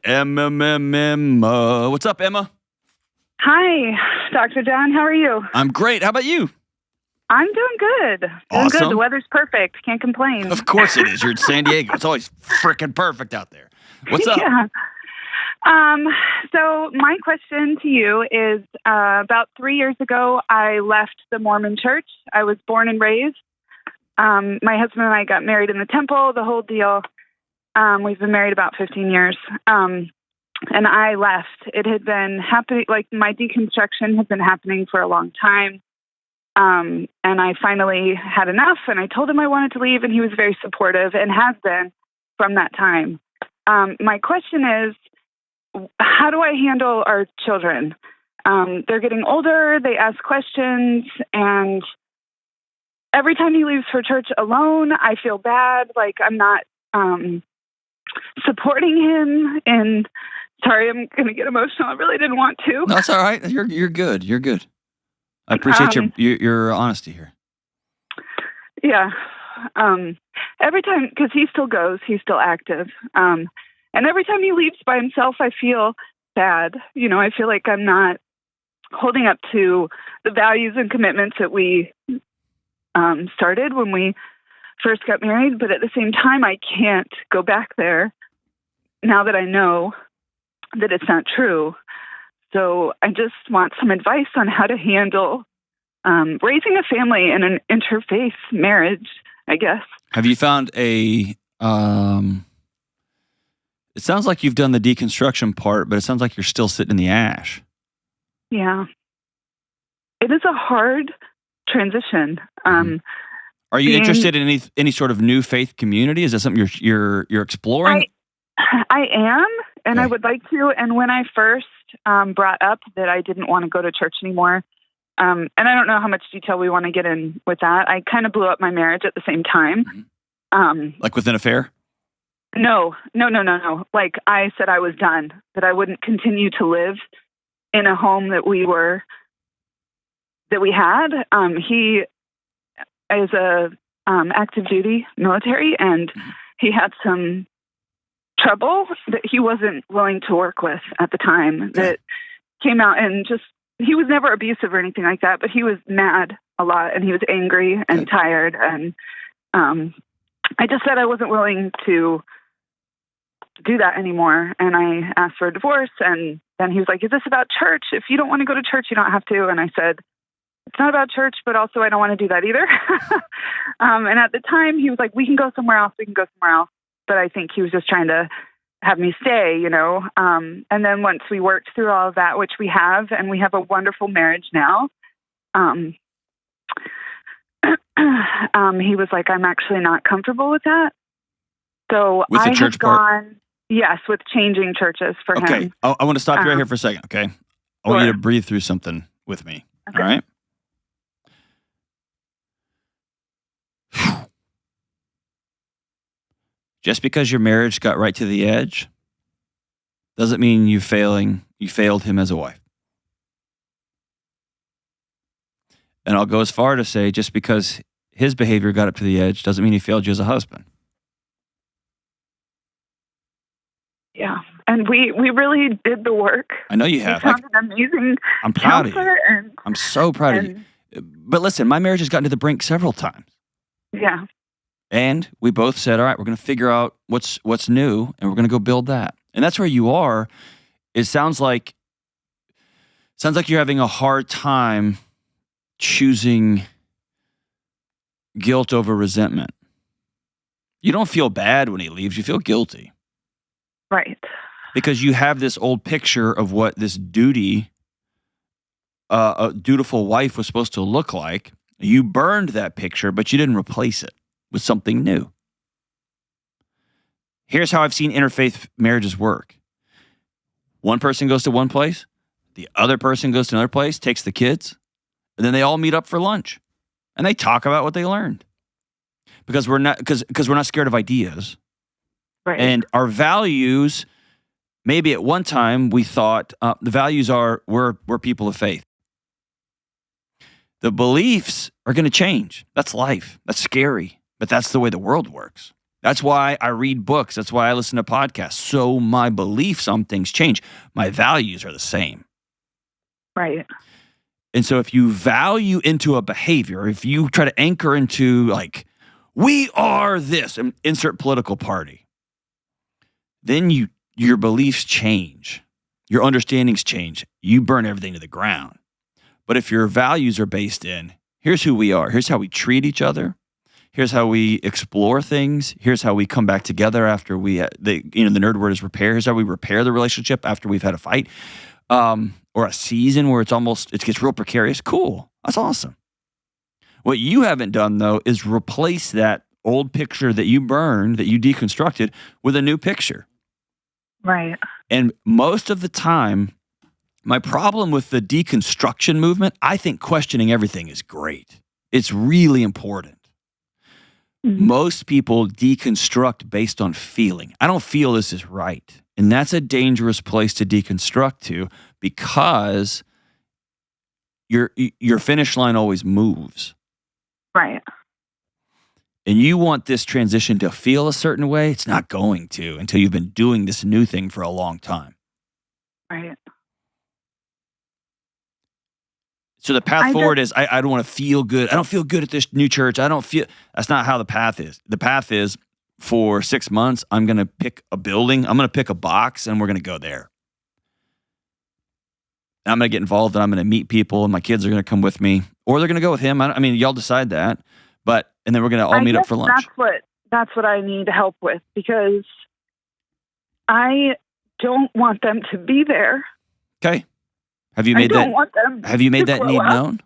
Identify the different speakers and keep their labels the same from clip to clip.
Speaker 1: Emma. What's up, Emma?
Speaker 2: Hi, Dr. John. How are you?
Speaker 1: I'm great. How about you?
Speaker 2: I'm doing good. Doing
Speaker 1: Awesome.
Speaker 2: good. The weather's perfect. Can't complain.
Speaker 1: Of course it is. You're in San Diego. It's always freaking perfect out there. What's up?
Speaker 2: Yeah. So my question to you is, about 3 years ago, I left the Mormon church. I was born and raised. My husband and I got married in the temple, the whole deal. We've been married about 15 years. And I left. It had been happening, like my deconstruction had been happening for a long time. And I finally had enough, and I told him I wanted to leave, and he was very supportive and has been from that time. My question is, how do I handle our children? They're getting older, they ask questions, and every time he leaves for church alone, I feel bad, like I'm not supporting him. And sorry, I'm going to get emotional. I really didn't want to.
Speaker 1: No, that's all right. You're good. You're good. I appreciate your honesty here.
Speaker 2: Yeah. Every time, because he still goes, he's still active. And every time he leaves by himself, I feel bad. You know, I feel like I'm not holding up to the values and commitments that we started when we first got married. But at the same time, I can't go back there now that I know that it's not true. So I just want some advice on how to handle raising a family in an interfaith marriage, I guess.
Speaker 1: Have you found it sounds like you've done the deconstruction part, but it sounds like you're still sitting in the ash.
Speaker 2: Yeah. It is a hard transition.
Speaker 1: Are you interested in any sort of new faith community? Is that something you're exploring?
Speaker 2: I am, and
Speaker 1: Okay.
Speaker 2: I would like to. And when I first brought up that I didn't want to go to church anymore, and I don't know how much detail we want to get in with that, I kind of blew up my marriage at the same time.
Speaker 1: Like with an affair?
Speaker 2: No. Like I said I was done, that I wouldn't continue to live in a home that we had. He is a active duty military, and he had some trouble that he wasn't willing to work with at the time that came out, and just, he was never abusive or anything like that, but he was mad a lot, and he was angry and tired. And I just said I wasn't willing to do that anymore. And I asked for a divorce, and then he was like, is this about church? If you don't want to go to church, you don't have to. And I said, it's not about church, but also I don't want to do that either. And at the time he was like, we can go somewhere else. But I think he was just trying to have me stay, you know. And then once we worked through all of that, which we have, and we have a wonderful marriage now, he was like, I'm actually not comfortable with that. So
Speaker 1: With the church part?
Speaker 2: Yes, with changing churches for him.
Speaker 1: Okay. I want to stop you right here for a second, okay? I want you to breathe through something with me,
Speaker 2: Okay.
Speaker 1: all right? Just because your marriage got right to the edge doesn't mean you failed him as a wife. And I'll go as far to say, just because his behavior got up to the edge doesn't mean he failed you as a husband.
Speaker 2: Yeah. And we really did the work.
Speaker 1: I know you have.
Speaker 2: We found an amazing
Speaker 1: I'm proud of you.
Speaker 2: counselor.
Speaker 1: I'm so proud of you. But listen, my marriage has gotten to the brink several times.
Speaker 2: Yeah.
Speaker 1: And we both said, all right, we're going to figure out what's new, and we're going to go build that. And that's where you are. It sounds like you're having a hard time choosing guilt over resentment. You don't feel bad when he leaves. You feel guilty.
Speaker 2: Right.
Speaker 1: Because you have this old picture of what this a dutiful wife was supposed to look like. You burned that picture, but you didn't replace it with something new. Here's how I've seen interfaith marriages work. One person goes to one place, the other person goes to another place, takes the kids, and then they all meet up for lunch. And they talk about what they learned. Because we're not scared of ideas.
Speaker 2: Right.
Speaker 1: And our values, maybe at one time we thought the values are we're people of faith. The beliefs are going to change. That's life. That's scary. But that's the way the world works. That's why I read books. That's why I listen to podcasts. So my beliefs on things change. My values are the same.
Speaker 2: Right.
Speaker 1: And so if you value into a behavior, if you try to anchor into like, we are this, and insert political party, then your beliefs change. Your understandings change. You burn everything to the ground. But if your values are based in, here's who we are, here's how we treat each other, here's how we explore things, here's how we come back together after the nerd word is repair, here's how we repair the relationship after we've had a fight, or a season where it gets real precarious. Cool. That's awesome. What you haven't done, though, is replace that old picture that you burned, that you deconstructed, with a new picture.
Speaker 2: Right.
Speaker 1: And most of the time, my problem with the deconstruction movement, I think questioning everything is great. It's really important.
Speaker 2: Mm-hmm.
Speaker 1: Most people deconstruct based on feeling. I don't feel this is right. And that's a dangerous place to deconstruct to, because your finish line always moves.
Speaker 2: Right.
Speaker 1: And you want this transition to feel a certain way. It's not going to until you've been doing this new thing for a long time.
Speaker 2: Right.
Speaker 1: So the path forward is, I don't want to feel good. I don't feel good at this new church. That's not how the path is. The path is, for 6 months, I'm going to pick a building. I'm going to pick a box, and we're going to go there. I'm going to get involved, and I'm going to meet people, and my kids are going to come with me, or they're going to go with him. I mean, y'all decide that. And then we're going to all meet up for lunch.
Speaker 2: That's what I need help with, because I don't want them to be there.
Speaker 1: Okay. Have you made that need known?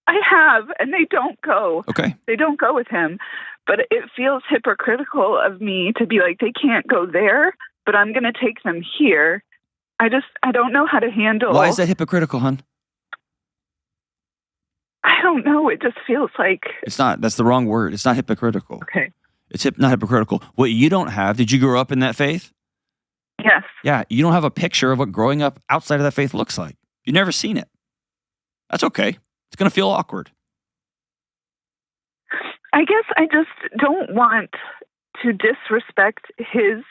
Speaker 2: I have, and they don't go.
Speaker 1: Okay.
Speaker 2: They don't go with him. But it feels hypocritical of me to be like, they can't go there, but I'm going to take them here. I don't know how to handle.
Speaker 1: Why is that hypocritical, hon?
Speaker 2: I don't know. It just feels like...
Speaker 1: It's not. That's the wrong word. It's not hypocritical.
Speaker 2: Okay.
Speaker 1: It's not hypocritical. What you don't have, did you grow up in that faith?
Speaker 2: Yes.
Speaker 1: Yeah, you don't have a picture of what growing up outside of that faith looks like. You've never seen it. That's okay. It's going to feel awkward.
Speaker 2: I guess I just don't want to disrespect his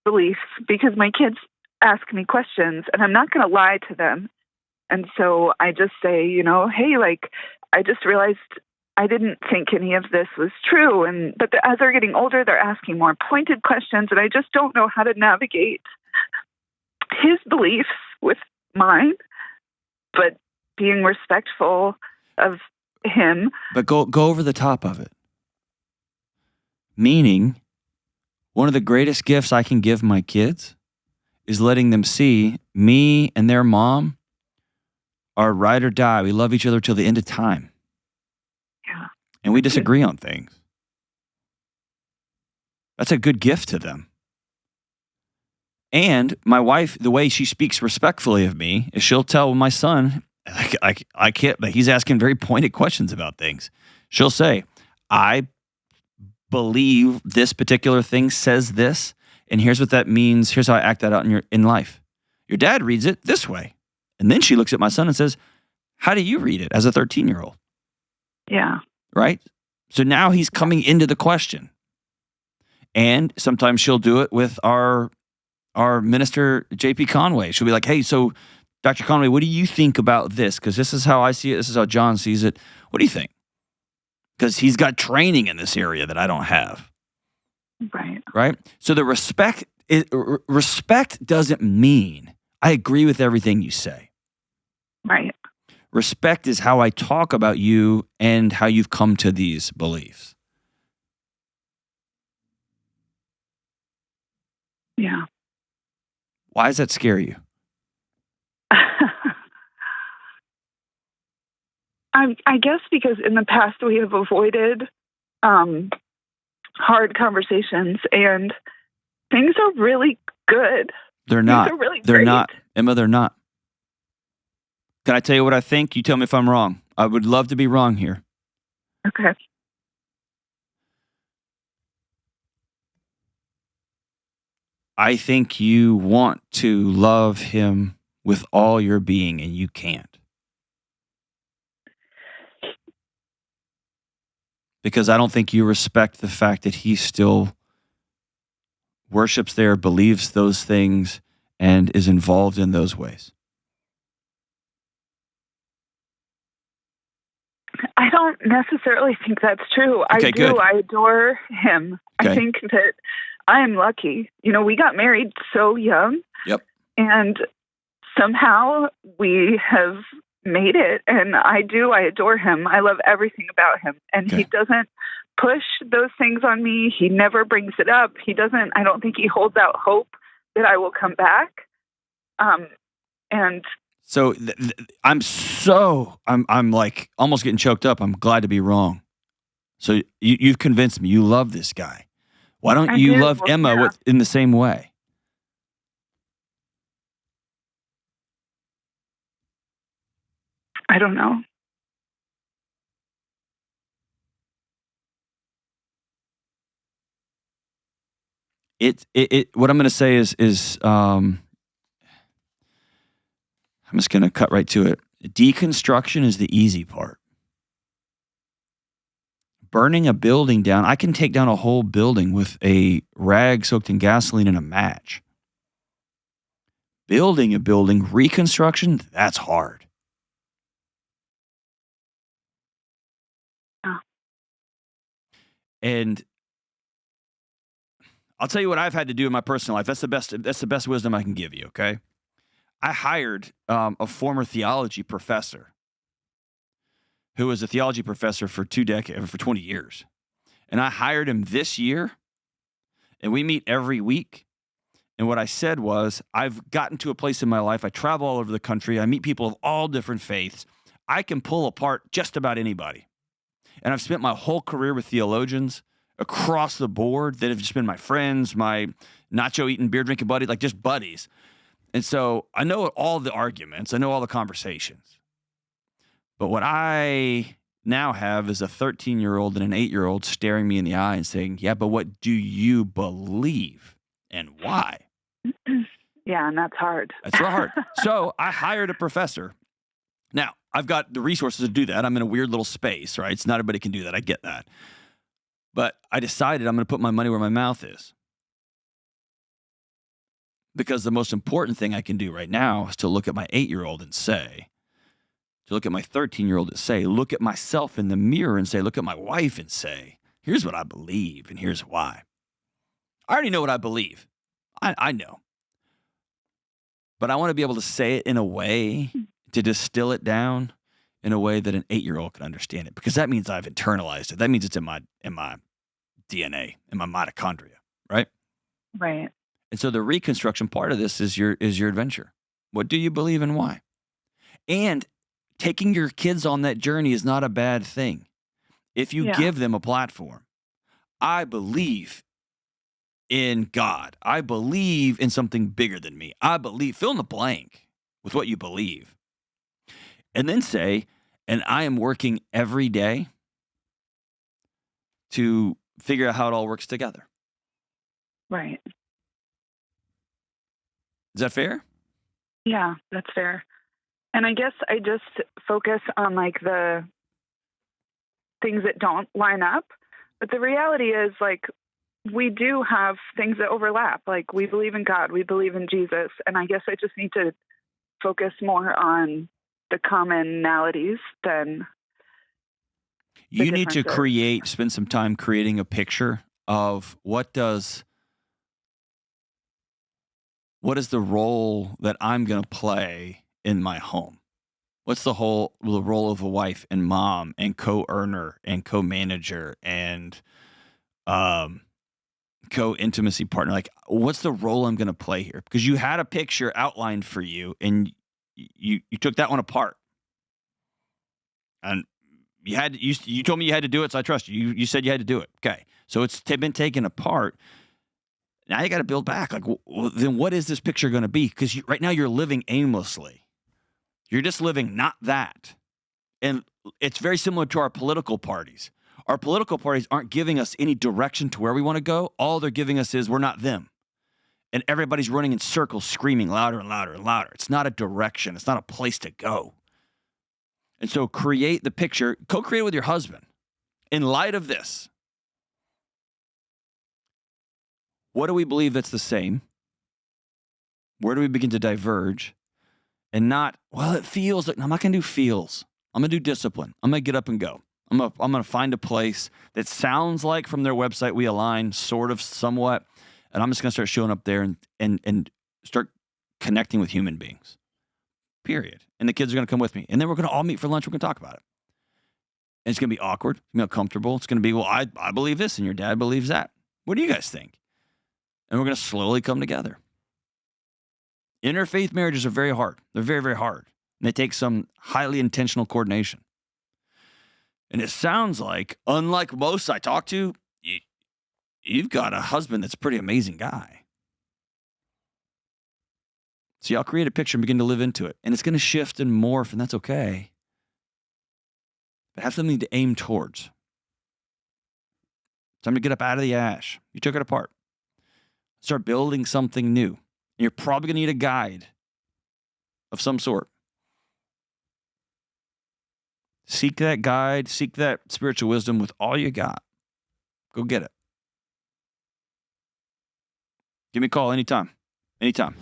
Speaker 2: beliefs, because my kids ask me questions and I'm not going to lie to them. And so I just say, hey, like, I just realized I didn't think any of this was true. But as they're getting older, they're asking more pointed questions, and I just don't know how to navigate his beliefs with mine, but being respectful of him.
Speaker 1: But go over the top of it. Meaning, one of the greatest gifts I can give my kids is letting them see me and their mom are ride or die. We love each other till the end of time.
Speaker 2: Yeah.
Speaker 1: And we disagree on things. That's a good gift to them. And my wife, the way she speaks respectfully of me is she'll tell my son, I can't, but he's asking very pointed questions about things. She'll say, I believe this particular thing says this, and here's what that means. Here's how I act that out in life. Your dad reads it this way. And then she looks at my son and says, how do you read it as a 13-year-old?
Speaker 2: Yeah.
Speaker 1: Right? So now he's coming into the question. And sometimes she'll do it with our minister, J.P. Conway. She'll be like, hey, so Dr. Conway, what do you think about this? Because this is how I see it. This is how John sees it. What do you think? Because he's got training in this area that I don't have.
Speaker 2: Right.
Speaker 1: Right? So the respect doesn't mean I agree with everything you say.
Speaker 2: Right.
Speaker 1: Respect is how I talk about you and how you've come to these beliefs.
Speaker 2: Yeah.
Speaker 1: Why does that scare you?
Speaker 2: I guess because in the past we have avoided hard conversations, and things are really good.
Speaker 1: They're not.
Speaker 2: Things are really
Speaker 1: They're
Speaker 2: great.
Speaker 1: not. Emma, they're not. Can I tell you what I think? You tell me if I'm wrong. I would love to be wrong here.
Speaker 2: Okay.
Speaker 1: I think you want to love him with all your being, and you can't. because I don't think you respect the fact that he still worships there, believes those things, and is involved in those ways.
Speaker 2: I don't necessarily think that's true.
Speaker 1: Okay,
Speaker 2: I do.
Speaker 1: good.
Speaker 2: I adore him.
Speaker 1: Okay.
Speaker 2: I think that I am lucky. We got married so young.
Speaker 1: Yep.
Speaker 2: And somehow we have made it. And I adore him. I love everything about him. And
Speaker 1: Okay.
Speaker 2: he doesn't push those things on me. He never brings it up. I don't think he holds out hope that I will come back. And
Speaker 1: So I'm like almost getting choked up. I'm glad to be wrong. So you've convinced me. You love this guy. Why don't you love Emma in the same way?
Speaker 2: I don't know.
Speaker 1: What I'm going to say is I'm just going to cut right to it. Deconstruction is the easy part. Burning a building down, I can take down a whole building with a rag soaked in gasoline and a match. Building a building, reconstruction, that's hard.
Speaker 2: Oh.
Speaker 1: And I'll tell you what I've had to do in my personal life. That's the best wisdom I can give you, okay? I hired a former theology professor who was a theology professor for 20 years. And I hired him this year, and we meet every week. And what I said was, I've gotten to a place in my life, I travel all over the country, I meet people of all different faiths. I can pull apart just about anybody. And I've spent my whole career with theologians across the board that have just been my friends, my nacho-eating, beer-drinking buddies, like just buddies. And so I know all the arguments, I know all the conversations. But what I now have is a 13-year-old and an 8-year-old staring me in the eye and saying, yeah, but what do you believe and why?
Speaker 2: Yeah, and that's hard.
Speaker 1: That's real hard. So I hired a professor. Now, I've got the resources to do that. I'm in a weird little space, right? It's not everybody can do that. I get that. But I decided I'm going to put my money where my mouth is. Because the most important thing I can do right now is to look at my 8-year-old and say, to look at my 13-year-old and say, look at myself in the mirror and say, look at my wife and say, here's what I believe and here's why. I already know what I believe. I know. But I want to be able to say it in a way, to distill it down in a way that an 8-year-old can understand it. Because that means I've internalized it. That means it's in my DNA, in my mitochondria, right?
Speaker 2: Right.
Speaker 1: And so the reconstruction part of this is your adventure. What do you believe and why? And taking your kids on that journey is not a bad thing. If you give them a platform, I believe in God. I believe in something bigger than me. I believe, fill in the blank with what you believe. And then say, and I am working every day to figure out how it all works together.
Speaker 2: Right.
Speaker 1: Is that fair?
Speaker 2: Yeah, that's fair. And I guess I just focus on like the things that don't line up. But the reality is like we do have things that overlap. Like we believe in God, we believe in Jesus. And I guess I just need to focus more on the commonalities than
Speaker 1: you need to spend some time creating a picture of what is the role that I'm going to play in my home? What's the role of a wife and mom and co-earner and co-manager and co-intimacy partner? Like, what's the role I'm going to play here? Because you had a picture outlined for you and you took that one apart. And you told me you had to do it, so I trust you. You said you had to do it. Okay. So it's been taken apart. Now you got to build back. Like, well, then what is this picture going to be? Because right now you're living aimlessly. You're just living not that. And it's very similar to our political parties. Our political parties aren't giving us any direction to where we want to go. All they're giving us is we're not them. And everybody's running in circles, screaming louder and louder and louder. It's not a direction. It's not a place to go. And so create the picture, co-create with your husband In light of this, what do we believe that's the same? Where do we begin to diverge? And not, well, it feels like, no, I'm not going to do feels. I'm going to do discipline. I'm going to get up and go. I'm going to find a place that sounds like from their website we align sort of somewhat. And I'm just going to start showing up there and start connecting with human beings. Period. And the kids are going to come with me. And then we're going to all meet for lunch. We're going to talk about it. And it's going to be awkward. It's going to be uncomfortable. It's going to be, well, I believe this and your dad believes that. What do you guys think? And we're going to slowly come together. Interfaith marriages are very hard. They're very, very hard. And they take some highly intentional coordination. And it sounds like, unlike most I talk to, you've got a husband that's a pretty amazing guy. See, I'll create a picture and begin to live into it. And it's going to shift and morph, and that's okay. But have something to aim towards. Time to get up out of the ash. You took it apart. Start building something new. And you're probably going to need a guide of some sort. Seek that guide, seek that spiritual wisdom with all you got. Go get it. Give me a call anytime. Anytime.